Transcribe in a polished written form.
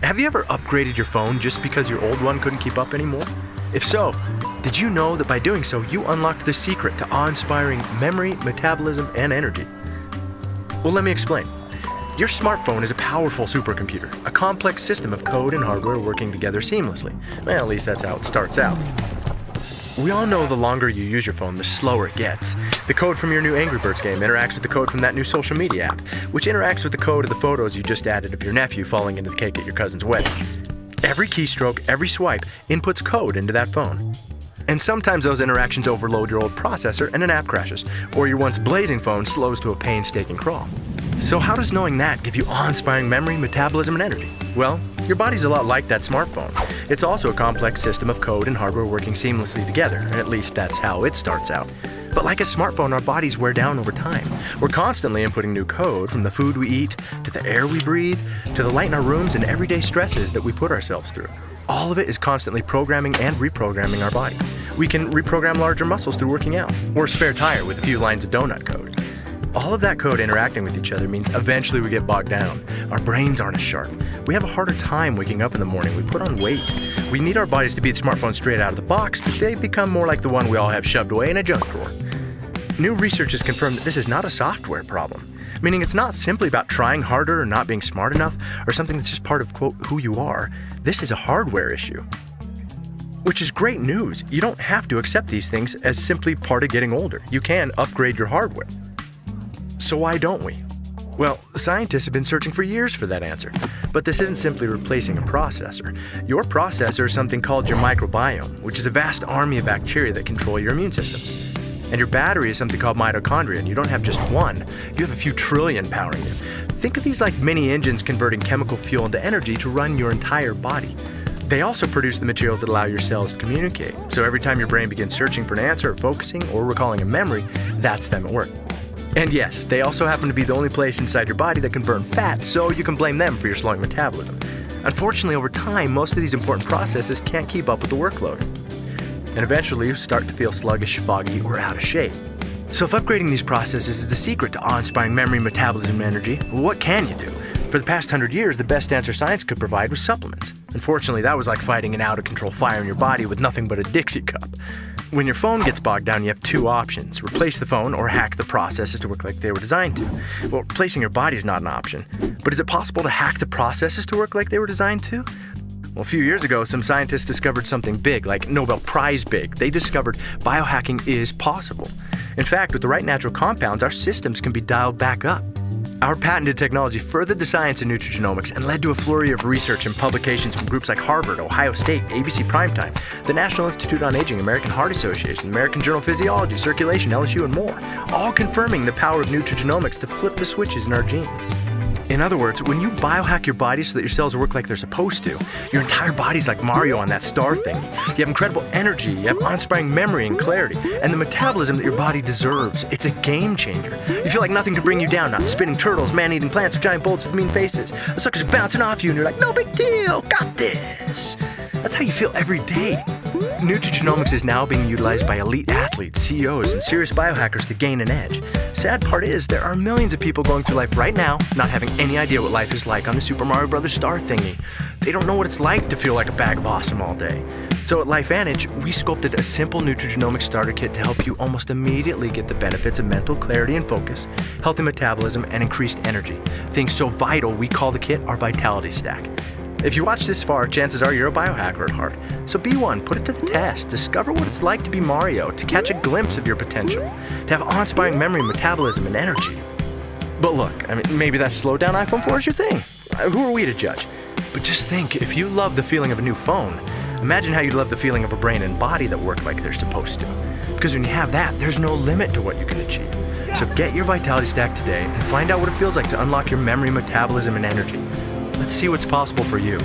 Have you ever upgraded your phone just because your old one couldn't keep up anymore? If so, did you know that by doing so, you unlocked the secret to awe-inspiring memory, metabolism, and energy? Well, let me explain. Your smartphone is a powerful supercomputer, a complex system of code and hardware working together seamlessly. Well, at least that's how it starts out. We all know the longer you use your phone, the slower it gets. The code from your new Angry Birds game interacts with the code from that new social media app, which interacts with the code of the photos you just added of your nephew falling into the cake at your cousin's wedding. Every keystroke, every swipe inputs code into that phone. And sometimes those interactions overload your old processor and an app crashes, or your once blazing phone slows to a painstaking crawl. So how does knowing that give you awe-inspiring memory, metabolism, and energy? Well, your body's a lot like that smartphone. It's also a complex system of code and hardware working seamlessly together, at least that's how it starts out. But like a smartphone, our bodies wear down over time. We're constantly inputting new code, from the food we eat, to the air we breathe, to the light in our rooms and everyday stresses that we put ourselves through. All of it is constantly programming and reprogramming our body. We can reprogram larger muscles through working out, or a spare tire with a few lines of donut code. All of that code interacting with each other means eventually we get bogged down. Our brains aren't as sharp. We have a harder time waking up in the morning. We put on weight. We need our bodies to beat smartphones straight out of the box, but they become more like the one we all have shoved away in a junk drawer. New research has confirmed that this is not a software problem, meaning it's not simply about trying harder or not being smart enough or something that's just part of, quote, who you are. This is a hardware issue. Which is great news. You don't have to accept these things as simply part of getting older. You can upgrade your hardware. So why don't we? Well, scientists have been searching for years for that answer. But this isn't simply replacing a processor. Your processor is something called your microbiome, which is a vast army of bacteria that control your immune system. And your battery is something called mitochondria, and you don't have just one. You have a few trillion powering you. Think of these like mini engines converting chemical fuel into energy to run your entire body. They also produce the materials that allow your cells to communicate. So every time your brain begins searching for an answer, focusing, or recalling a memory, that's them at work. And yes, they also happen to be the only place inside your body that can burn fat, so you can blame them for your slowing metabolism. Unfortunately, over time, most of these important processes can't keep up with the workload. And eventually, you start to feel sluggish, foggy, or out of shape. So if upgrading these processes is the secret to awe-inspiring memory, metabolism, and energy, what can you do? For the past 100 years, the best answer science could provide was supplements. Unfortunately, that was like fighting an out-of-control fire in your body with nothing but a Dixie cup. When your phone gets bogged down, you have two options: replace the phone or hack the processes to work like they were designed to. Well, replacing your body is not an option. But is it possible to hack the processes to work like they were designed to? Well, a few years ago, some scientists discovered something big, like Nobel Prize big. They discovered biohacking is possible. In fact, with the right natural compounds, our systems can be dialed back up. Our patented technology furthered the science in nutrigenomics and led to a flurry of research and publications from groups like Harvard, Ohio State, ABC Primetime, the National Institute on Aging, American Heart Association, American Journal of Physiology, Circulation, LSU, and more, all confirming the power of nutrigenomics to flip the switches in our genes. In other words, when you biohack your body so that your cells work like they're supposed to, your entire body's like Mario on that star thingy. You have incredible energy, you have awe-inspiring memory and clarity, and the metabolism that your body deserves. It's a game changer. You feel like nothing can bring you down, not spinning turtles, man-eating plants, or giant bolts with mean faces. The suckers are bouncing off you and you're like, no big deal, got this. That's how you feel every day. Nutrigenomics is now being utilized by elite athletes, CEOs, and serious biohackers to gain an edge. Sad part is, there are millions of people going through life right now not having any idea what life is like on the Super Mario Bros. Star thingy. They don't know what it's like to feel like a bag of awesome all day. So at LifeVantage, we sculpted a simple nutrigenomics starter kit to help you almost immediately get the benefits of mental clarity and focus, healthy metabolism, and increased energy. Things so vital, we call the kit our Vitality Stack. If you watch this far, chances are you're a biohacker at heart. So be one, put it to the test, discover what it's like to be Mario, to catch a glimpse of your potential, to have awe-inspiring memory, metabolism, and energy. But look, maybe that slowed down iPhone 4 is your thing. Who are we to judge? But just think, if you love the feeling of a new phone, imagine how you'd love the feeling of a brain and body that work like they're supposed to. Because when you have that, there's no limit to what you can achieve. So get your Vitality Stack today and find out what it feels like to unlock your memory, metabolism, and energy. Let's see what's possible for you.